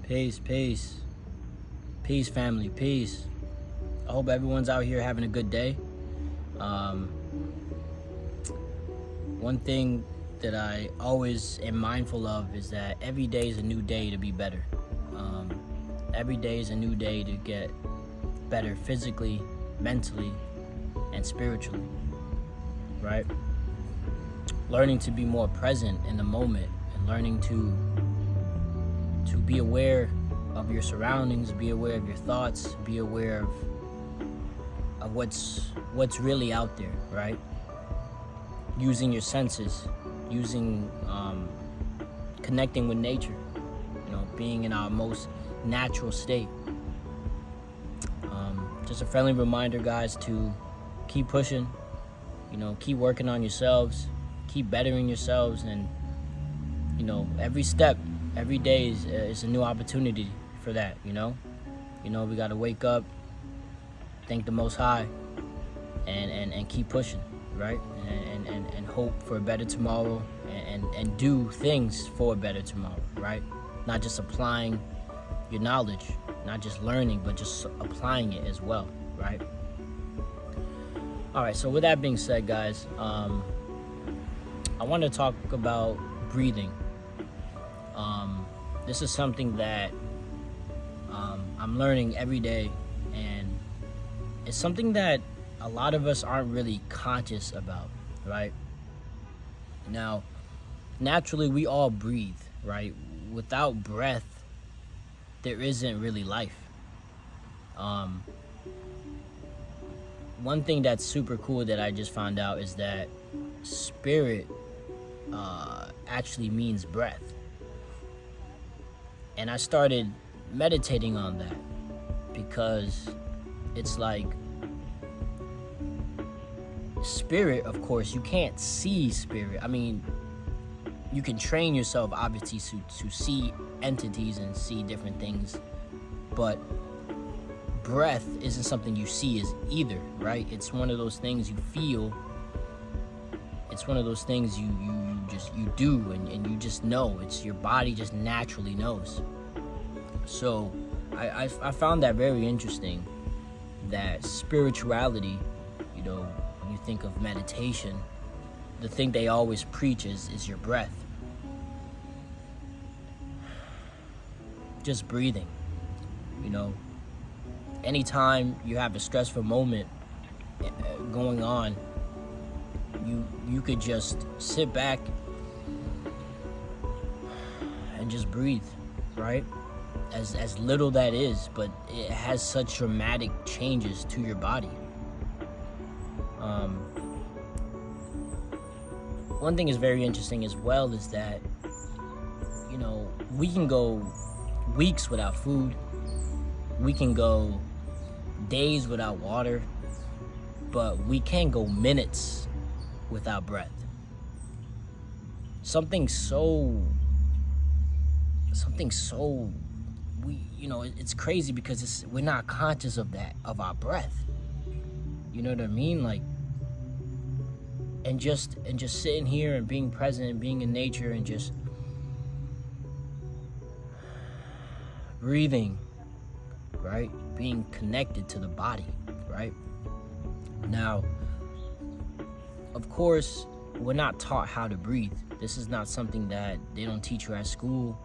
Peace, peace. Peace, family, peace. I hope everyone's out here having a good day. Um, One thing that I always am mindful of is that every day is a new day to be better. Every day is a new day to get better physically, mentally, and spiritually, right? Learning to be more present in the moment and learning to be aware of your surroundings, be aware of your thoughts, be aware of what's really out there, right? Using your senses, connecting with nature, being in our most natural state. Just a friendly reminder, guys, to keep pushing, keep working on yourselves, keep bettering yourselves, and every step, every day is a new opportunity for that. We got to wake up, thank the Most High, and keep pushing, right? And hope for a better tomorrow, and do things for a better tomorrow, right? Not just applying your knowledge, not just learning, but just applying it as well, right? All right, so with that being said, guys, I want to talk about breathing. This is something that I'm learning every day, and it's something that a lot of us aren't really conscious about, right? Now, naturally, we all breathe, right? Without breath, there isn't really life. One thing that's super cool that I just found out is that spirit actually means breath. And I started meditating on that because it's like spirit, of course, you can't see spirit. I mean, you can train yourself, obviously, to see entities and see different things, but breath isn't something you see as either, right? It's one of those things you feel. It's one of those things you do, and you just know. It's your body just naturally knows. So I found that very interesting, that spirituality, when you think of meditation, the thing they always preach is your breath. Just breathing. Anytime you have a stressful moment going on, you could just sit back and just breathe, right? As little that is, but it has such dramatic changes to your body. One thing is very interesting as well is that, we can go weeks without food. We can go days without water, but we can't go minutes without breath. Something so it's crazy because we're not conscious of that, of our breath. You know what I mean? Like, and just sitting here and being present and being in nature and just breathing, right? Being connected to the body, right? Now, of course, we're not taught how to breathe. This is not something that they don't teach you at school.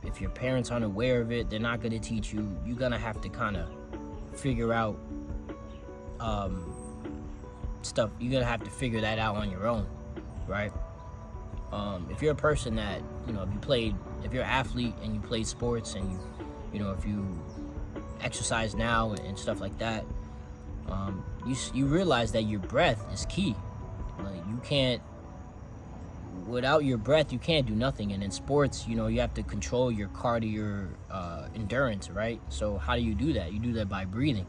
If your parents aren't aware of it, they're not going to teach you. You're going to have to kind of figure out stuff. You're going to have to figure that out on your own, right? If you're a person that, if you're an athlete and you play sports and if you exercise now and stuff like that, you realize that your breath is key. Like, without your breath, you can't do nothing. And in sports, you have to control your cardio endurance, right? So how do you do that? You do that by breathing.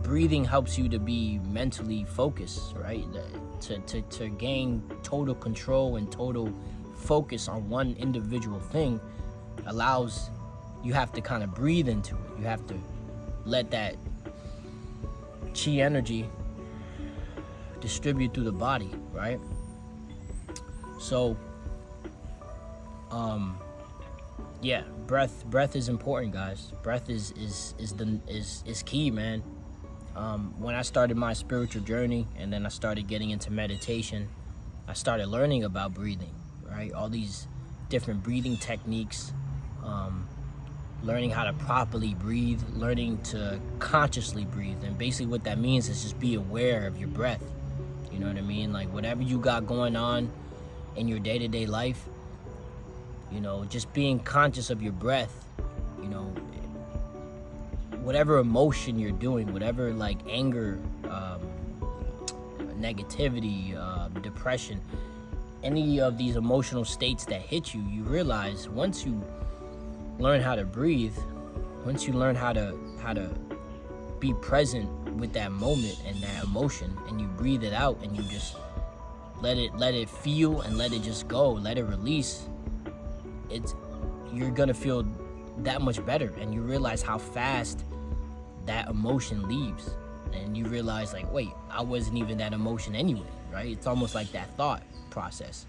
Breathing helps you to be mentally focused, right? To gain total control and total focus on one individual thing allows, you have to kind of breathe into it. You have to let that chi energy distribute through the body, right? So Yeah, breath is important, guys. Breath is key, man. When I started my spiritual journey and then I started getting into meditation, I started learning about breathing, right? All these different breathing techniques, learning how to properly breathe, learning to consciously breathe. And basically what that means is just be aware of your breath. You know what I mean? Like whatever you got going on in your day-to-day life, you know, just being conscious of your breath, you know, whatever emotion you're doing, whatever like anger, negativity, depression, any of these emotional states that hit you, you realize once you learn how to breathe, once you learn how to be present with that moment and that emotion, and you breathe it out and you just let it feel and let it just go, let it release, you're gonna feel that much better, and you realize how fast that emotion leaves, and you realize like, wait, I wasn't even that emotion anyway, right? It's almost like that thought process.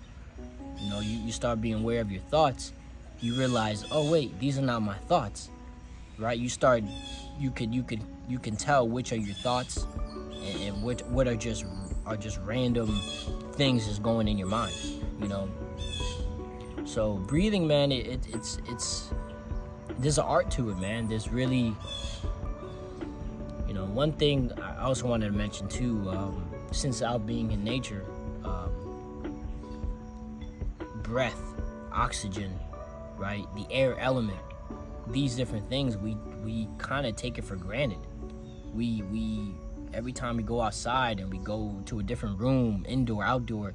You know, you start being aware of your thoughts, you realize, oh wait, these are not my thoughts, right? You can tell which are your thoughts and what are just random things just going in your mind, you know. So breathing, man, it's there's an art to it, man. There's really, you know, one thing I also wanted to mention too, since out being in nature, breath, oxygen, right, the air element, these different things, we kind of take it for granted. We every time we go outside and we go to a different room, indoor, outdoor,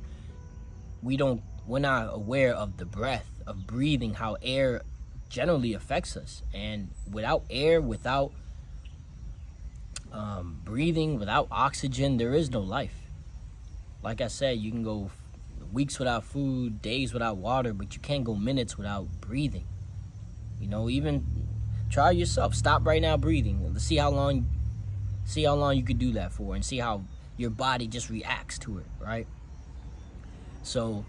we're not aware of the breath, of breathing, how air generally affects us. And without air, without breathing, without oxygen, there is no life. Like I said, you can go weeks without food, days without water, but you can't go minutes without breathing. You know, even try yourself. Stop right now breathing. Let's see how long you could do that for, and see how your body just reacts to it, right? So,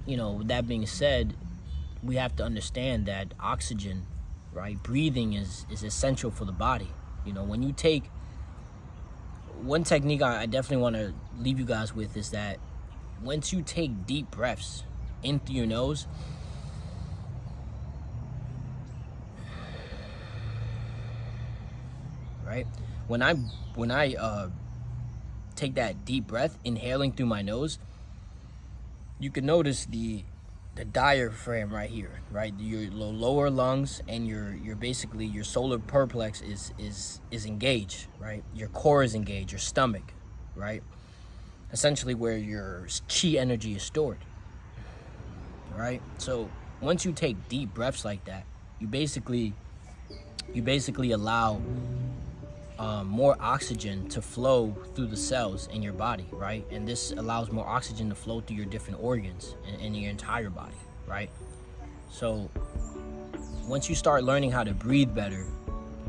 you know, with that being said, we have to understand that oxygen, right, breathing is essential for the body. You know, when you take one technique I definitely want to leave you guys with is that once you take deep breaths in through your nose, right, when I take that deep breath, inhaling through my nose, you can notice the diaphragm right here, right? Your lower lungs and your basically your solar plexus is engaged, right? Your core is engaged, your stomach, right? Essentially where your chi energy is stored, right? So once you take deep breaths like that, you basically allow more oxygen to flow through the cells in your body, right? And this allows more oxygen to flow through your different organs in your entire body, right? So once you start learning how to breathe better,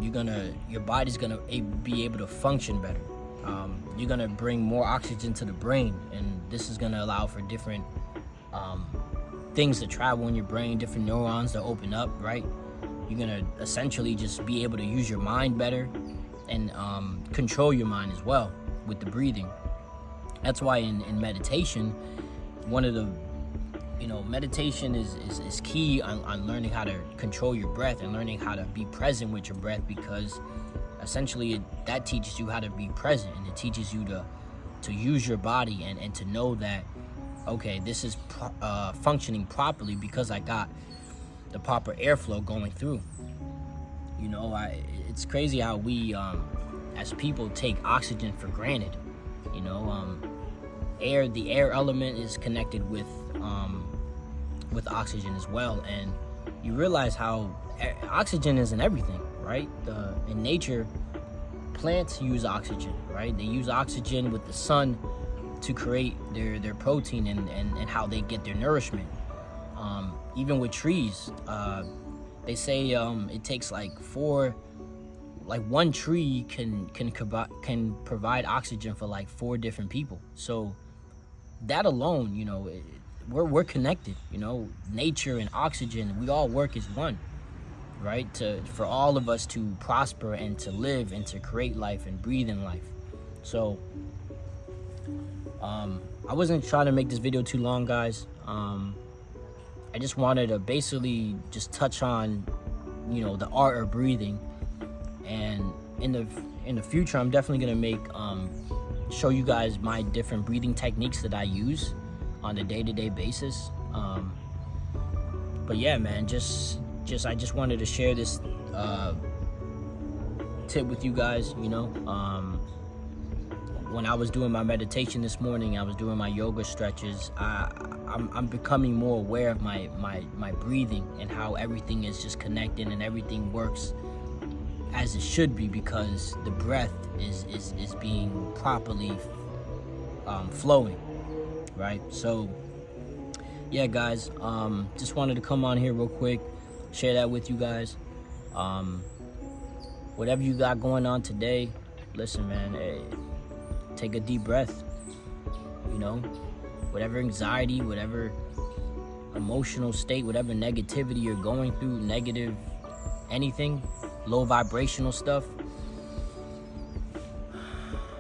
your body's gonna be able to function better. You're gonna bring more oxygen to the brain, and this is gonna allow for different things to travel in your brain, different neurons to open up, right? You're gonna essentially just be able to use your mind better and control your mind as well with the breathing. That's why in meditation, one of the, you know, meditation is key on learning how to control your breath and learning how to be present with your breath, because essentially that teaches you how to be present, and it teaches you to use your body and to know that, okay, this is functioning properly because I got the proper airflow going through. You know, it's crazy how we, as people, take oxygen for granted. You know, the air element is connected with oxygen as well, and you realize how oxygen is in everything, right? In nature, plants use oxygen, right? They use oxygen with the sun to create their protein and how they get their nourishment. Even with trees, they say it takes one tree can provide oxygen for like 4 different people. So that alone, you know, we're connected. You know, nature and oxygen, we all work as one, right? For all of us to prosper and to live and to create life and breathe in life. So I wasn't trying to make this video too long, guys. I just wanted to basically just touch on, you know, the art of breathing. And in the future, I'm definitely gonna make show you guys my different breathing techniques that I use on a day-to-day basis. But yeah, man, I just wanted to share this tip with you guys. You know, when I was doing my meditation this morning, I was doing my yoga stretches. I'm becoming more aware of my breathing and how everything is just connected and everything works as it should be, because the breath is being properly flowing, right? So yeah, guys, just wanted to come on here real quick, share that with you guys. Whatever you got going on today, listen, man, take a deep breath. You know, whatever anxiety, whatever emotional state, whatever negativity you're going through, negative anything, low vibrational stuff,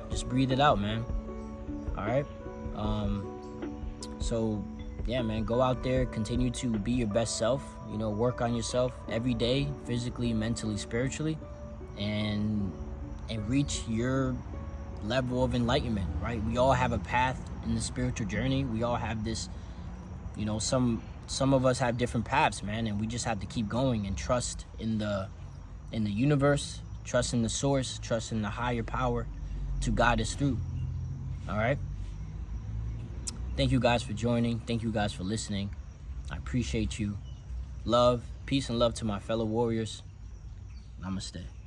just breathe it out, man. All right. So yeah, man, go out there, continue to be your best self. You know, work on yourself every day, physically, mentally, spiritually, and reach your level of enlightenment, right? We all have a path in the spiritual journey. We all have this, you know, some of us have different paths, man, and we just have to keep going and trust in the universe, trust in the source, trust in the higher power to guide us through. All right. Thank you guys for joining. Thank you guys for listening. I appreciate you. Love, peace, and love to my fellow warriors. Namaste.